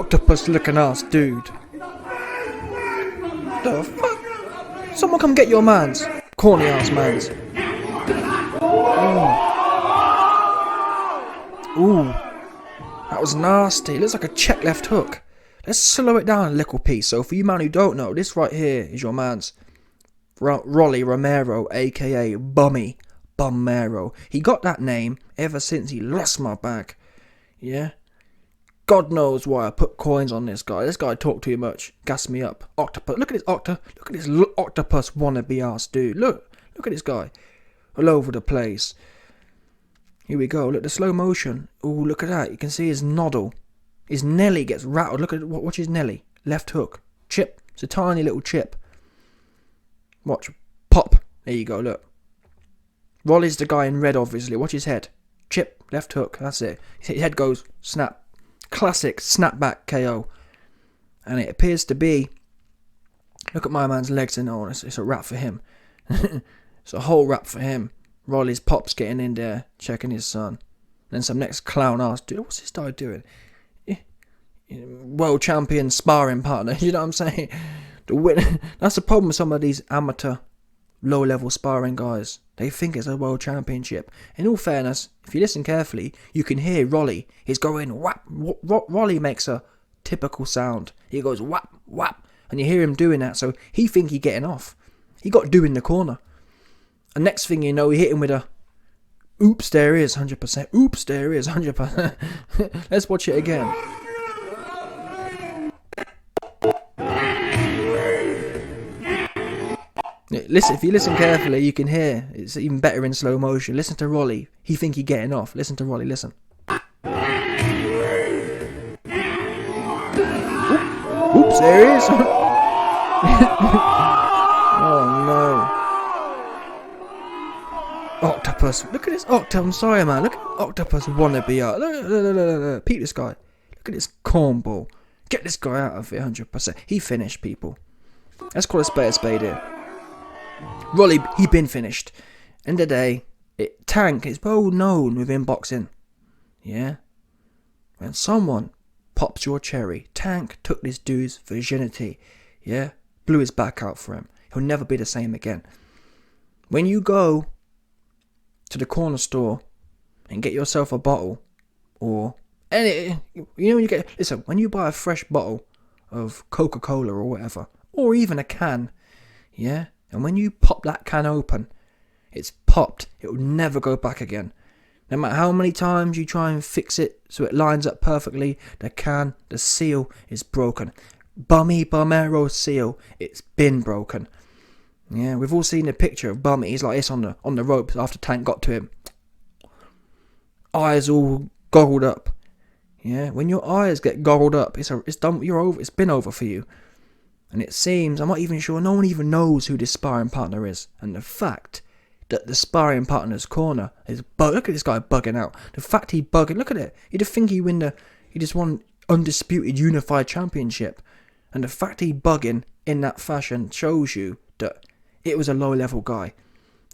octopus looking ass dude. The fuck? Someone come get your mans. Corny ass mans. Ooh, that was nasty. It looks like a check left hook. Let's slow it down a little piece. So for you man who don't know, this right here is your man's Romero, aka Bummero. He got that name ever since he lost my bag. Yeah? God knows why I put coins on this guy. This guy talked too much. Gassed me up. Octopus. Look at this octopus wannabe ass dude. Look at this guy. All over the place. Here we go. Look, the slow motion. Ooh, look at that. You can see his noddle. His Nelly gets rattled. Look at watch his Nelly. Left hook. Chip. It's a tiny little chip. Watch. Pop. There you go, look. Rolly's the guy in red, obviously. Watch his head. Chip. Left hook. That's it. His head goes. Snap. Classic snapback KO. And it appears to be... Look at my man's legs and all. It's a wrap for him. It's a whole wrap for him. Rolly's pop's getting in there, checking his son. Then some next clown ass dude. What's this guy doing? World champion sparring partner. You know what I'm saying? That's the problem with some of these amateur, low-level sparring guys. They think it's a world championship. In all fairness, if you listen carefully, you can hear Rolly. He's going whap. Rolly makes a typical sound. He goes whap, whap. And you hear him doing that, so he think he getting off. He got do in the corner. And next thing you know, he hit him with a... Oops, there is 100%. Oops, there is 100%. Let's watch it again. Listen, if you listen carefully, you can hear. It's even better in slow motion. Listen to Rolly. He think he getting off. Listen to Rolly. Listen. Oops, there he is. Oh no. Octopus. Look at this octopus. I'm sorry, man. Look at octopus wannabe out. Look. Peep this guy. Look at this cornball. Get this guy out of it 100%. He finished, people. Let's call a spade here. Rolly, he been finished. End of the day, Tank is well known within boxing. Yeah? When someone pops your cherry, Tank took this dude's virginity. Yeah? Blew his back out for him. He'll never be the same again. When you go to the corner store and get yourself a bottle, or any, you know, when you get, listen, when you buy a fresh bottle of Coca-Cola or whatever, or even a can, yeah, and when you pop that can open, it's popped. It will never go back again. No matter how many times you try and fix it so it lines up perfectly, the seal is broken. Bummero seal, it's been broken. Yeah, we've all seen the picture of Bummy. He's like this on the ropes after Tank got to him. Eyes all goggled up. Yeah, when your eyes get goggled up, it's done. You're over. It's been over for you. And it seems, I'm not even sure, no one even knows who this sparring partner is. And the fact that the sparring partner's corner is look at this guy bugging out. The fact he bugging, look at it. You'd think he just won undisputed unified championship. And the fact he bugging in that fashion shows you that it was a low level guy.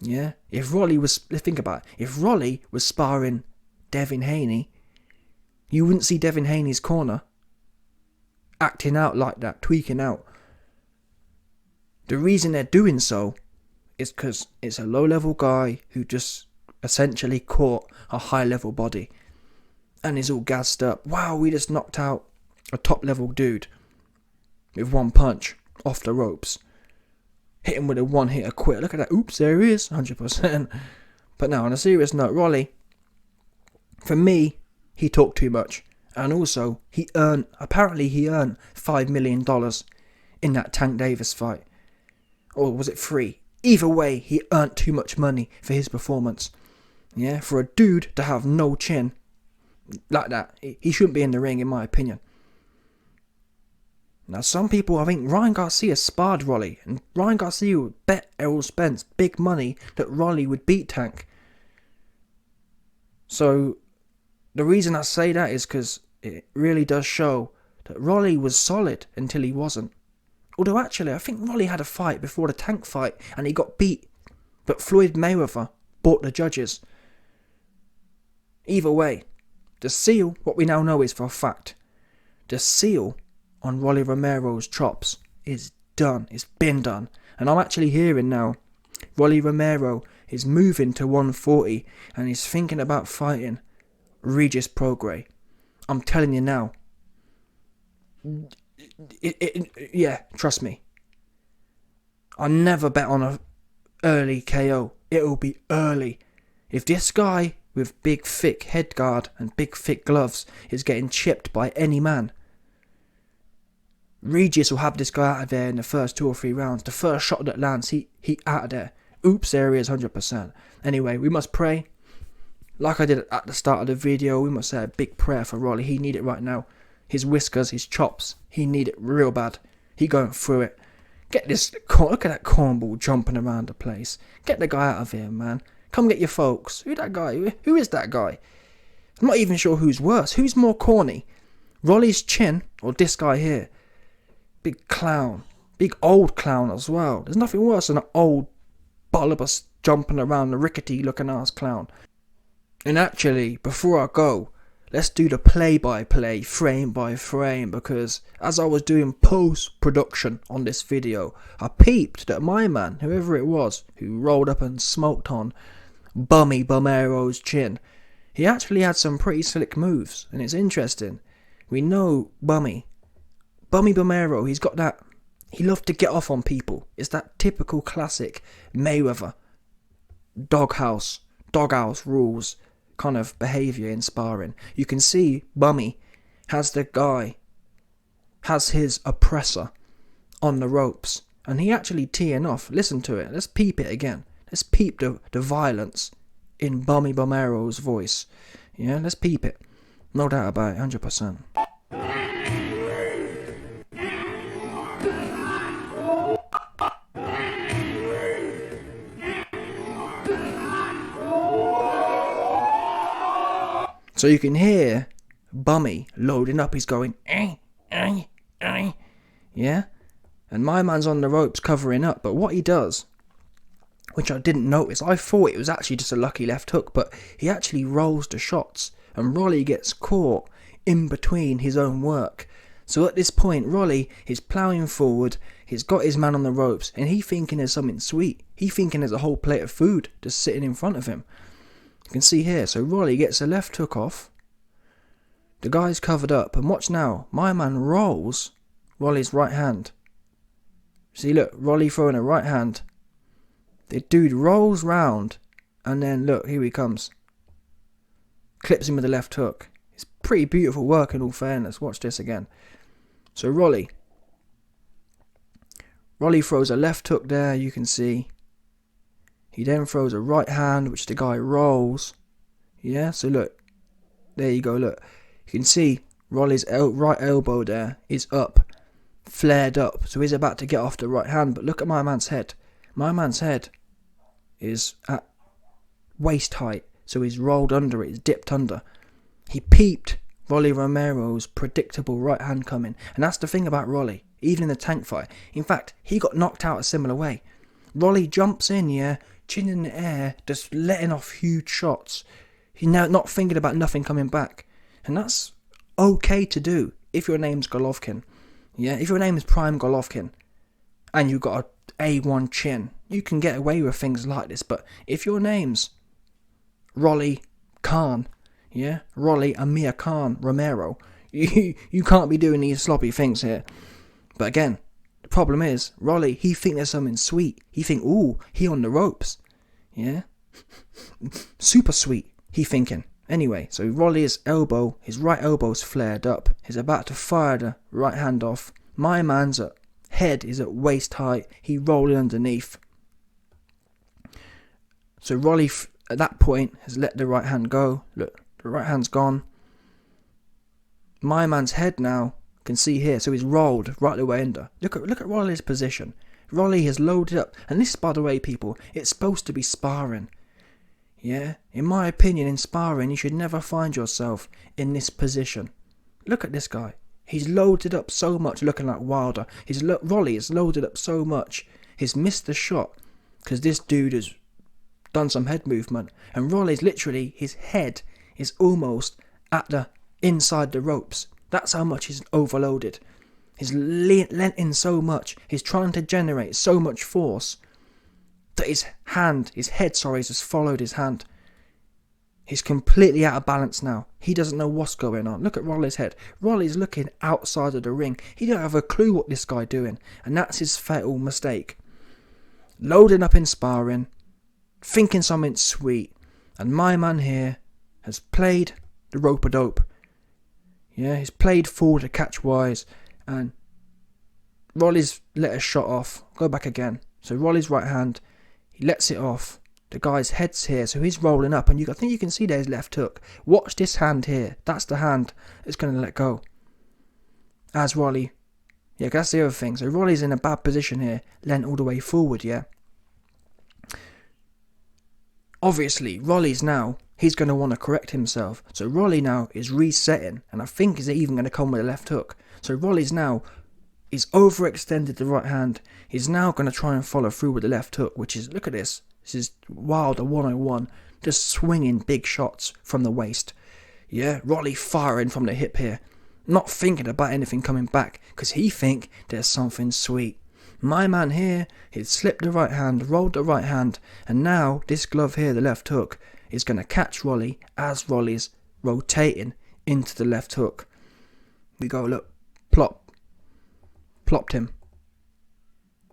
Yeah? Think about it. If Rolly was sparring Devin Haney, you wouldn't see Devin Haney's corner acting out like that, tweaking out. The reason they're doing so is because it's a low-level guy who just essentially caught a high-level body and is all gassed up. Wow, we just knocked out a top-level dude with one punch off the ropes. Hit him with a one-hitter quit. Look at that. Oops, there he is. 100%. But now, on a serious note, Rolly, for me, he talked too much. And also, apparently he earned $5 million in that Tank Davis fight. Or was it 3? Either way, he earned too much money for his performance. Yeah, for a dude to have no chin like that, he shouldn't be in the ring, in my opinion. Now, some people, I think Ryan Garcia sparred Rolly, and Ryan Garcia would bet Errol Spence big money that Rolly would beat Tank. So, the reason I say that is because it really does show that Rolly was solid until he wasn't. Although actually, I think Rolly had a fight before the Tank fight and he got beat. But Floyd Mayweather bought the judges. Either way, the seal, what we now know is for a fact, the seal on Rolly Romero's chops is done. It's been done. And I'm actually hearing now Rolly Romero is moving to 140 and he's thinking about fighting Regis Prograis. I'm telling you now. Yeah, trust me. I never bet on a early KO. It'll be early. If this guy with big thick head guard and big thick gloves is getting chipped by any man, Regis will have this guy out of there in the first 2 or 3 rounds. The first shot that lands, he out of there. Oops, there he is, 100%. Anyway, we must pray. Like I did at the start of the video, we must say a big prayer for Rolly. He need it right now. His whiskers, his chops, he need it real bad. He going through it. Get this, look at that cornball jumping around the place. Get the guy out of here, man. Come get your folks. Who that guy? Who is that guy? I'm not even sure who's worse. Who's more corny? Rolly's chin or this guy here? Big clown. Big old clown as well. There's nothing worse than an old bulbous jumping around, a rickety looking ass clown. And actually, before I go, let's do the play-by-play, frame-by-frame, because as I was doing post-production on this video, I peeped that my man, whoever it was, who rolled up and smoked on Bummy Romero's chin, he actually had some pretty slick moves, and it's interesting. We know Bummy Romero, he's got that, he loved to get off on people. It's that typical classic Mayweather, doghouse rules kind of behaviour in sparring. You can see Bummy has his oppressor on the ropes, and he actually teeing off. Listen to it. Let's peep it again. Let's peep the violence in Bummy Romero's voice. Yeah, let's peep it. No doubt about it, 100%. So you can hear Bummy loading up. He's going, yeah? And my man's on the ropes covering up. But what he does, which I didn't notice, I thought it was actually just a lucky left hook, but he actually rolls the shots. And Rolly gets caught in between his own work. So at this point, Rolly is ploughing forward. He's got his man on the ropes. And he thinking there's something sweet. He thinking there's a whole plate of food just sitting in front of him. You can see here, so Rolly gets a left hook off. The guy's covered up, and watch now, my man rolls Rolly's right hand. See, look, Rolly throwing a right hand. The dude rolls round, and then look, here he comes. Clips him with the left hook. It's pretty beautiful work in all fairness. Watch this again. So Rolly throws a left hook there, you can see. He then throws a right hand, which the guy rolls. Yeah, so look. There you go, look. You can see Rolly's right elbow there is up, flared up. So he's about to get off the right hand. But look at my man's head. My man's head is at waist height. So he's rolled under it, he's dipped under. He peeped Rolly Romero's predictable right hand coming. And that's the thing about Rolly, even in the tank fight. In fact, he got knocked out a similar way. Rolly jumps in, yeah, chin in the air, just letting off huge shots. He's now not thinking about nothing coming back. And that's okay to do if your name's Golovkin. Yeah, if your name is Prime Golovkin and you've got a A1 chin, you can get away with things like this. But if your name's Rolly Khan, yeah, Rolly Amir Khan Romero, you can't be doing these sloppy things here. But again, the problem is, Rolly, he think there's something sweet. He think, ooh, he on the ropes. Yeah? Super sweet, he thinking. Anyway, so Rolly's elbow, his right elbow's flared up. He's about to fire the right hand off. My man's head is at waist height. He rolling underneath. So Rolly, at that point, has let the right hand go. Look, the right hand's gone. My man's head now, can see here, so he's rolled right the way under. Look at Rolly's position. Rolly has loaded up, and this, by the way, people, it's supposed to be sparring. Yeah, in my opinion, in sparring, you should never find yourself in this position. Look at this guy. He's loaded up so much, looking like Wilder. Rolly is loaded up so much. He's missed the shot because this dude has done some head movement, and Rolly's literally, his head is almost at the inside the ropes. That's how much he's overloaded. He's lent in so much. He's trying to generate so much force that his head, has just followed his hand. He's completely out of balance now. He doesn't know what's going on. Look at Rolly's head. Rolly's looking outside of the ring. He don't have a clue what this guy doing. And that's his fatal mistake. Loading up in sparring, thinking something sweet. And my man here has played the rope-a-dope. Yeah, he's played full to catch wise. And Rolly's let a shot off. Go back again. So Rolly's right hand, he lets it off. The guy's head's here, so he's rolling up, and I think you can see there's left hook. Watch this hand here. That's the hand that's going to let go. As Rolly, yeah, that's the other thing. So Rolly's in a bad position here, lent all the way forward, yeah. Obviously, Rolly's now, he's going to want to correct himself. So Rolly now is resetting, and I think is even going to come with a left hook. So Rolly's now, he's overextended the right hand. He's now going to try and follow through with the left hook, which is, look at this. This is Wilder 101, just swinging big shots from the waist. Yeah, Rolly firing from the hip here. Not thinking about anything coming back, because he think there's something sweet. My man here, he'd slipped the right hand, rolled the right hand, and now this glove here, the left hook, is going to catch Rolly as Rolly's rotating into the left hook. We go, look, plop. Plopped him.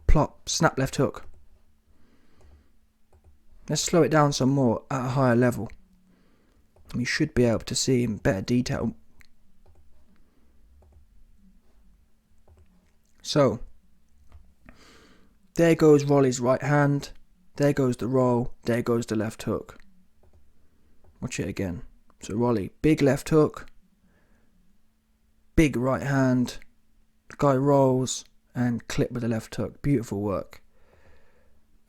Plop, snap left hook. Let's slow it down some more at a higher level. We should be able to see in better detail. So, there goes Rolly's right hand. There goes the roll. There goes the left hook. Watch it again. So Rolly, big left hook. Big right hand. The guy rolls and clip with the left hook. Beautiful work.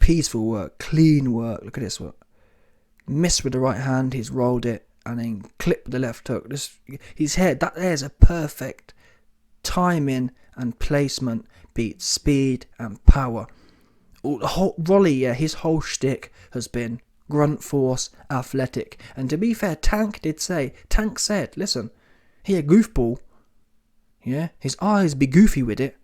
Peaceful work, clean work. Look at this work. Missed with the right hand, he's rolled it and then clipped with the left hook. His head, that there's a perfect timing and placement beats speed and power. The whole Rolly, yeah, his whole shtick has been grunt force, athletic. And to be fair, Tank said, listen, he a goofball. Yeah, his eyes be goofy with it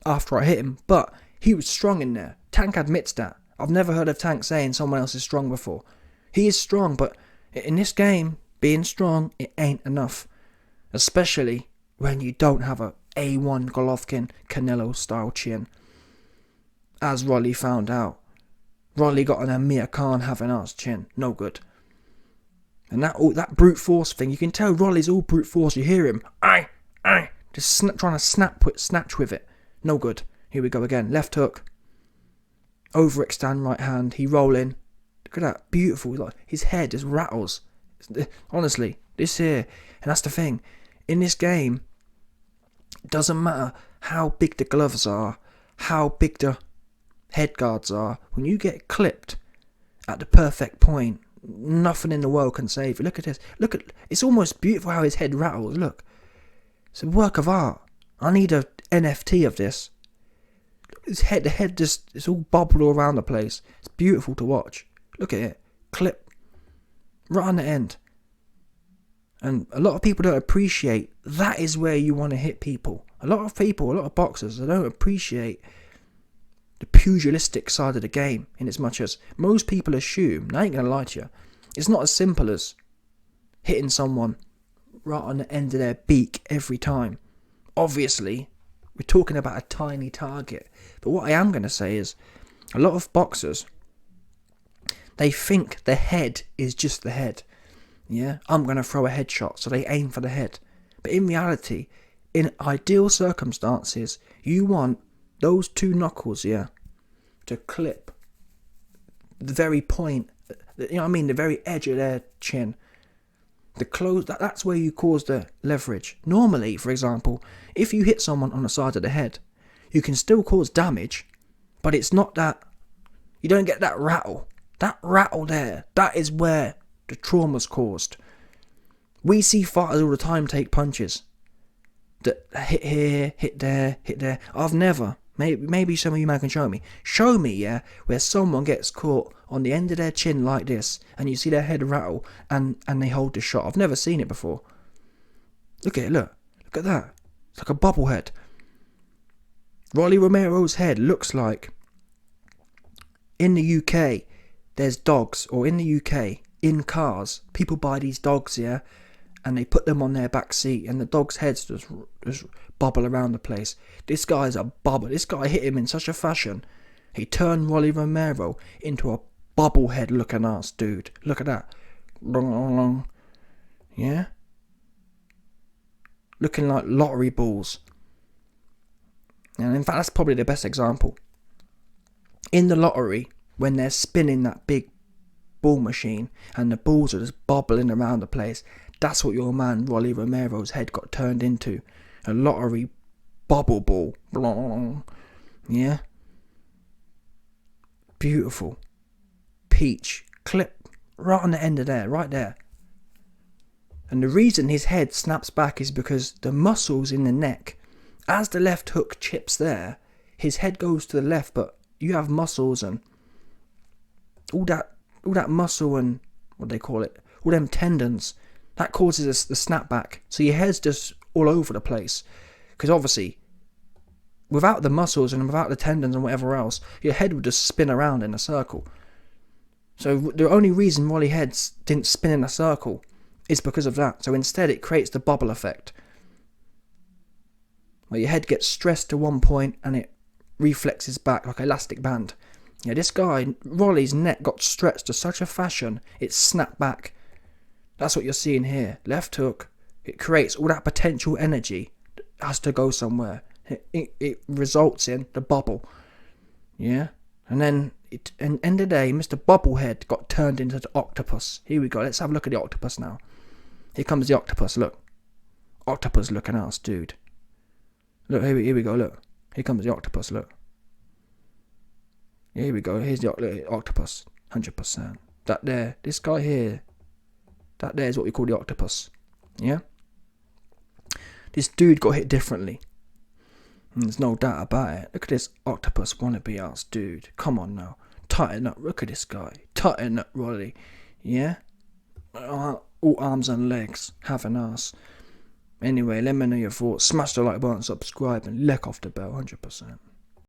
after I hit him, but he was strong in there. Tank admits that. I've never heard of Tank saying someone else is strong before. He is strong, but in this game, being strong, it ain't enough. Especially when you don't have a A1 Golovkin Canelo style chin. As Rolly found out. Rolly got an Amir Khan having ass chin. No good. And that brute force thing, you can tell Rolly's all brute force. You hear him. Aye. Just trying to snatch with it. No good. Here we go again. Left hook. Overextend right hand. He roll in. Look at that. Beautiful. Like, his head just rattles. Honestly. This here. And that's the thing. In this game, it doesn't matter how big the gloves are. How big the head guards are. When you get clipped at the perfect point, nothing in the world can save you. Look at this. It's almost beautiful how his head rattles. Look. It's a work of art. I need a NFT of this. His head, the head just, it's all bubbled all around the place. It's beautiful to watch. Look at it. Clip. Right on the end. And a lot of people don't appreciate that is where you want to hit people. A lot of boxers, they don't appreciate the pugilistic side of the game, in as much as most people assume, and I ain't going to lie to you, it's not as simple as hitting someone right on the end of their beak every time. Obviously, we're talking about a tiny target. But what I am going to say is, a lot of boxers, they think the head is just the head. Yeah, I'm going to throw a headshot, so they aim for the head. But in reality, in ideal circumstances, you want those two knuckles, yeah, to clip the very point, you know what I mean, the very edge of their chin. The close, that's where you cause the leverage. Normally, for example, if you hit someone on the side of the head, you can still cause damage, but it's not that, you don't get that rattle. That rattle there, that is where the trauma's caused. We see fighters all the time take punches that hit here, hit there. I've never, maybe some of you man can show me, yeah, where someone gets caught on the end of their chin like this, and you see their head rattle, and they hold the shot. I've never seen it before. Look at it, look Look at that. It's like a bobblehead. Rolly Romero's head looks like, in the UK, there's dogs, or in the UK, in cars, people buy these dogs, yeah, and they put them on their back seat, and the dog's heads just bobble around the place. This guy's a bobble. This guy hit him in such a fashion. He turned Rolly Romero into a bobblehead looking ass dude. Look at that. Yeah? Looking like lottery balls. And in fact, that's probably the best example. In the lottery, when they're spinning that big ball machine and the balls are just bobbling around the place, that's what your man Rolly Romero's head got turned into. A lottery bobble ball. Yeah? Beautiful. Peach. Clip. Right on the end of there. Right there. And the reason his head snaps back is because the muscles in the neck, as the left hook chips there, his head goes to the left, but you have muscles and all that muscle and what they call it, all them tendons, that causes the snapback. So your head's just all over the place. Because obviously, without the muscles and without the tendons and whatever else, your head would just spin around in a circle. So the only reason Rolly heads didn't spin in a circle is because of that. So instead it creates the bubble effect, where your head gets stressed to one point and it reflexes back like an elastic band. Yeah, this guy, Rolly's neck got stretched to such a fashion, it snapped back. That's what you're seeing here. Left hook, it creates all that potential energy that has to go somewhere. It results in the bubble. Yeah? And then, end of the day, Mr. Bobblehead got turned into the octopus. Here we go, let's have a look at the octopus now. Here comes the octopus, look. Octopus looking ass, dude. Look, here we go, look. Here comes the octopus, look. Here we go, here's the octopus, 100%. That there, this guy here, that there is what we call the octopus. Yeah? This dude got hit differently. And there's no doubt about it. Look at this octopus wannabe ass dude. Come on now. Tighten up, look at this guy. Tighten up, Rolly. Yeah? All arms and legs, have an ass. Anyway, let me know your thoughts. Smash the like button, subscribe, and lick off the bell, 100%.